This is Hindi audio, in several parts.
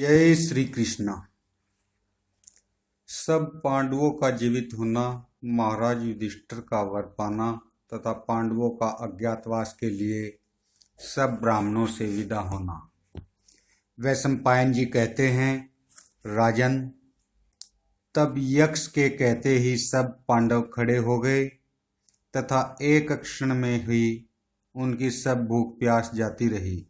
जय श्री कृष्ण। सब पांडवों का जीवित होना, महाराज युधिष्ठिर का वर पाना तथा पांडवों का अज्ञातवास के लिए सब ब्राह्मणों से विदा होना। वैशंपायन जी कहते हैं, राजन, तब यक्ष के कहते ही सब पांडव खड़े हो गए तथा एक क्षण में ही उनकी सब भूख प्यास जाती रही।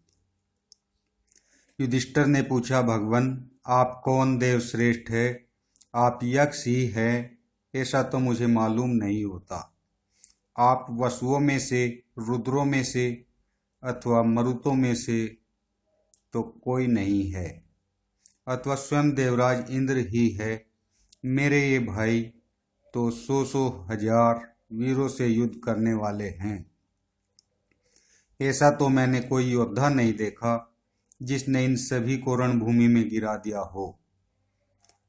युधिष्ठिर ने पूछा, भगवान, आप कौन देव श्रेष्ठ है? आप यक्ष ही है ऐसा तो मुझे मालूम नहीं होता। आप वसुओं में से, रुद्रों में से अथवा मरुतों में से तो कोई नहीं है, अथवा स्वयं देवराज इंद्र ही है। मेरे ये भाई तो 100 हजार वीरों से युद्ध करने वाले हैं। ऐसा तो मैंने कोई योद्धा नहीं देखा जिसने इन सभी को रणभूमि में गिरा दिया हो।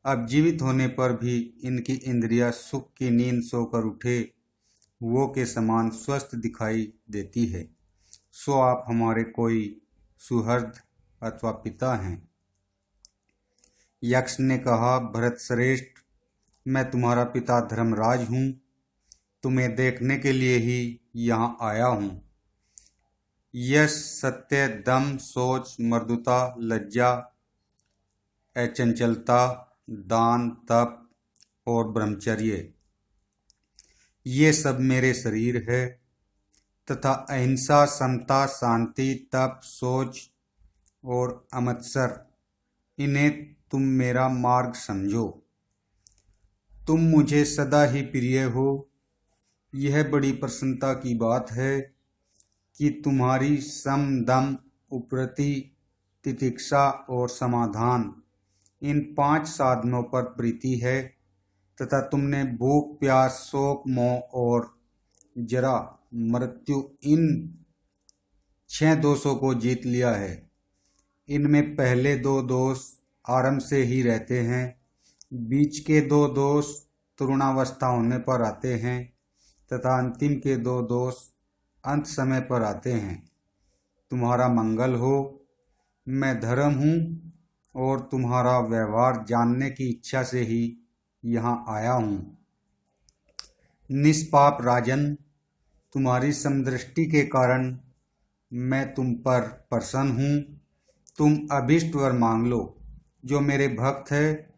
अब जीवित होने पर भी इनकी इंद्रियां सुख की नींद सोकर उठे वो के समान स्वस्थ दिखाई देती है। सो आप हमारे कोई सुहृद अथवा पिता हैं। यक्ष ने कहा, भरत श्रेष्ठ, मैं तुम्हारा पिता धर्मराज हूँ। तुम्हें देखने के लिए ही यहाँ आया हूँ। यश, सत्य, दम, सोच, मर्दुता, लज्जा, अचंचलता, दान, तप और ब्रह्मचर्य, ये सब मेरे शरीर है तथा अहिंसा, समता, शांति, तप, सोच और अमत्सर, इन्हें तुम मेरा मार्ग समझो। तुम मुझे सदा ही प्रिय हो। यह बड़ी प्रसन्नता की बात है कि तुम्हारी सम, दम, उपरति, तितिक्षा और समाधान, इन 5 साधनों पर प्रीति है तथा तुमने भूख, प्यास, शोक, मोह और जरा, मृत्यु, इन 6 दोषों को जीत लिया है। इनमें पहले 2 दोष आरंभ से ही रहते हैं, बीच के 2 दोष तरुणावस्था होने पर आते हैं तथा अंतिम के 2 दोष अंत समय पर आते हैं। तुम्हारा मंगल हो। मैं धर्म हूँ और तुम्हारा व्यवहार जानने की इच्छा से ही यहाँ आया हूँ। निष्पाप राजन, तुम्हारी समदृष्टि के कारण मैं तुम पर प्रसन्न हूँ। तुम अभीष्ट वर मांग लो। जो मेरे भक्त है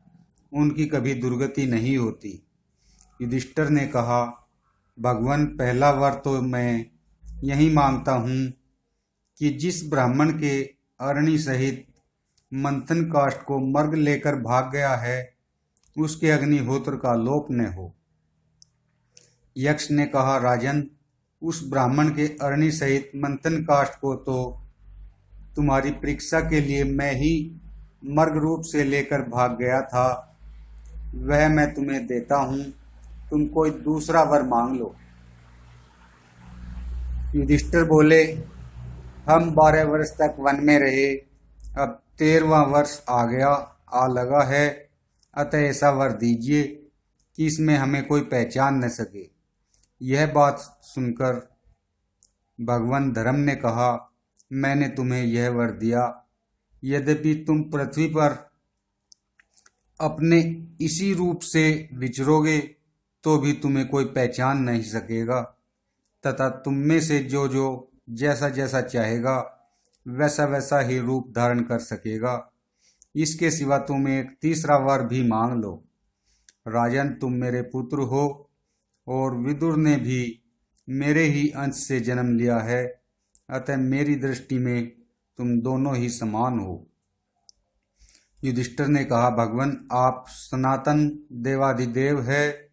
उनकी कभी दुर्गति नहीं होती। युधिष्ठिर ने कहा, भगवान, पहला वर तो मैं यही मांगता हूँ कि जिस ब्राह्मण के अरणि सहित मंथन काष्ठ को मर्ग लेकर भाग गया है उसके अग्निहोत्र का लोप न हो। यक्ष ने कहा, राजन, उस ब्राह्मण के अरणि सहित मंथन काष्ठ को तो तुम्हारी परीक्षा के लिए मैं ही मर्ग रूप से लेकर भाग गया था। वह मैं तुम्हें देता हूँ। तुम कोई दूसरा वर मांग लो। युधिष्ठिर बोले, हम 12 वर्ष तक वन में रहे, अब 13वां वर्ष आ लगा है, अतः ऐसा वर दीजिए कि इसमें हमें कोई पहचान न सके। यह बात सुनकर भगवान धर्म ने कहा, मैंने तुम्हें यह वर दिया, यद्यपि तुम पृथ्वी पर अपने इसी रूप से विचरोगे तो भी तुम्हें कोई पहचान नहीं सकेगा तथा तुम में से जो जो जैसा जैसा चाहेगा वैसा वैसा ही रूप धारण कर सकेगा। इसके सिवा तुम एक तीसरा वर भी मांग लो। राजन, तुम मेरे पुत्र हो और विदुर ने भी मेरे ही अंश से जन्म लिया है, अतः मेरी दृष्टि में तुम दोनों ही समान हो। युधिष्ठिर ने कहा, भगवान, आप सनातन देवाधिदेव है।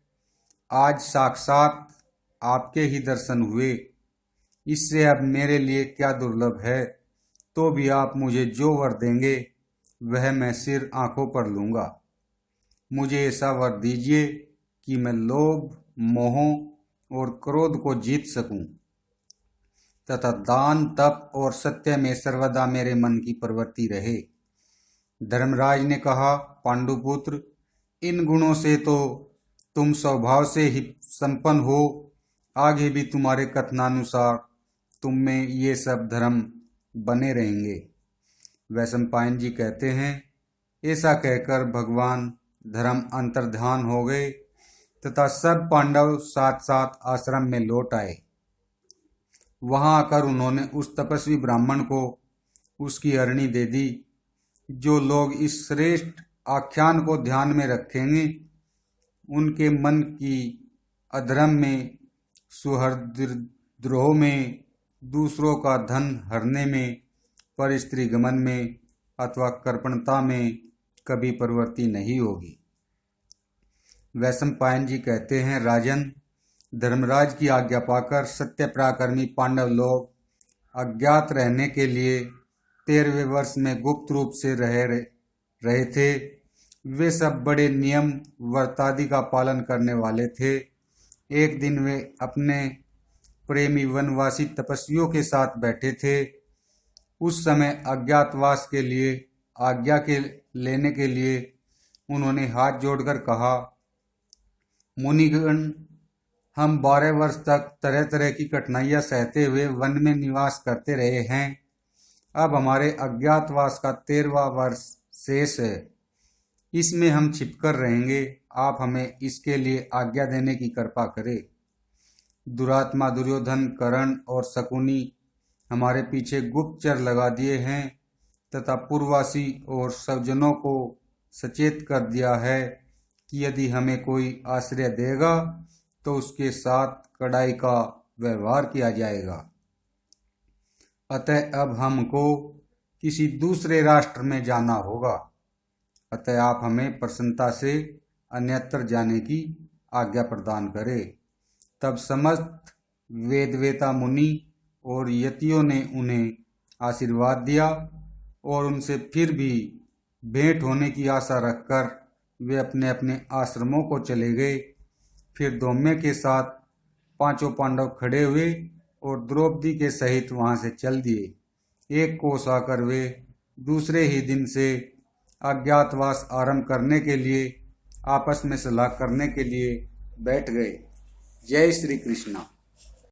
आज साक्षात आपके ही दर्शन हुए। इससे अब मेरे लिए क्या दुर्लभ है। तो भी आप मुझे जो वर देंगे वह मैं सिर आंखों पर लूंगा। मुझे ऐसा वर दीजिए कि मैं लोभ, मोह और क्रोध को जीत सकूं तथा दान, तप और सत्य में सर्वदा मेरे मन की प्रवृत्ति रहे। धर्मराज ने कहा, पांडुपुत्र, इन गुणों से तो तुम स्वभाव से ही संपन्न हो। आगे भी तुम्हारे कथनानुसार तुम में ये सब धर्म बने रहेंगे। वैशंपायन जी कहते हैं, ऐसा कहकर भगवान धर्म अंतर्ध्यान हो गए तथा सब पांडव साथ साथ आश्रम में लौट आए। वहां आकर उन्होंने उस तपस्वी ब्राह्मण को उसकी अरणी दे दी। जो लोग इस श्रेष्ठ आख्यान को ध्यान में रखेंगे उनके मन की अधर्म में, सुहृद्रोह में, दूसरों का धन हरने में, पर स्त्री गमन में अथवा कृपणता में कभी प्रवृत्ति नहीं होगी। वैशंपायन जी कहते हैं, राजन, धर्मराज की आज्ञा पाकर सत्य पराक्रमी पांडव लोग अज्ञात रहने के लिए 13वें वर्ष में गुप्त रूप से रहे थे। वे सब बड़े नियम व्रतादि का पालन करने वाले थे। एक दिन वे अपने प्रेमी वनवासी तपस्वियों के साथ बैठे थे। उस समय अज्ञातवास के लिए आज्ञा के लेने के लिए उन्होंने हाथ जोड़कर कहा, मुनिगण, हम 12 वर्ष तक तरह तरह की कठिनाइयां सहते हुए वन में निवास करते रहे हैं। अब हमारे अज्ञातवास का 13वां वर्ष शेष है। इसमें हम छिपकर रहेंगे। आप हमें इसके लिए आज्ञा देने की कृपा करें। दुरात्मा दुर्योधन, कर्ण और शकुनी हमारे पीछे गुप्तचर लगा दिए हैं तथा पूर्ववासी और सज्जनों को सचेत कर दिया है कि यदि हमें कोई आश्रय देगा तो उसके साथ कड़ाई का व्यवहार किया जाएगा। अतः अब हमको किसी दूसरे राष्ट्र में जाना होगा। अतः आप हमें प्रसन्नता से अन्यत्र जाने की आज्ञा प्रदान करें। तब समस्त वेदवेता मुनि और यतियों ने उन्हें आशीर्वाद दिया और उनसे फिर भी भेंट होने की आशा रखकर वे अपने अपने आश्रमों को चले गए। फिर धौम्य के साथ 5 पांडव खड़े हुए और द्रौपदी के सहित वहां से चल दिए। एक कोस आकर वे दूसरे ही दिन से अज्ञातवास आरंभ करने के लिए आपस में सलाह करने के लिए बैठ गए। जय श्री कृष्ण।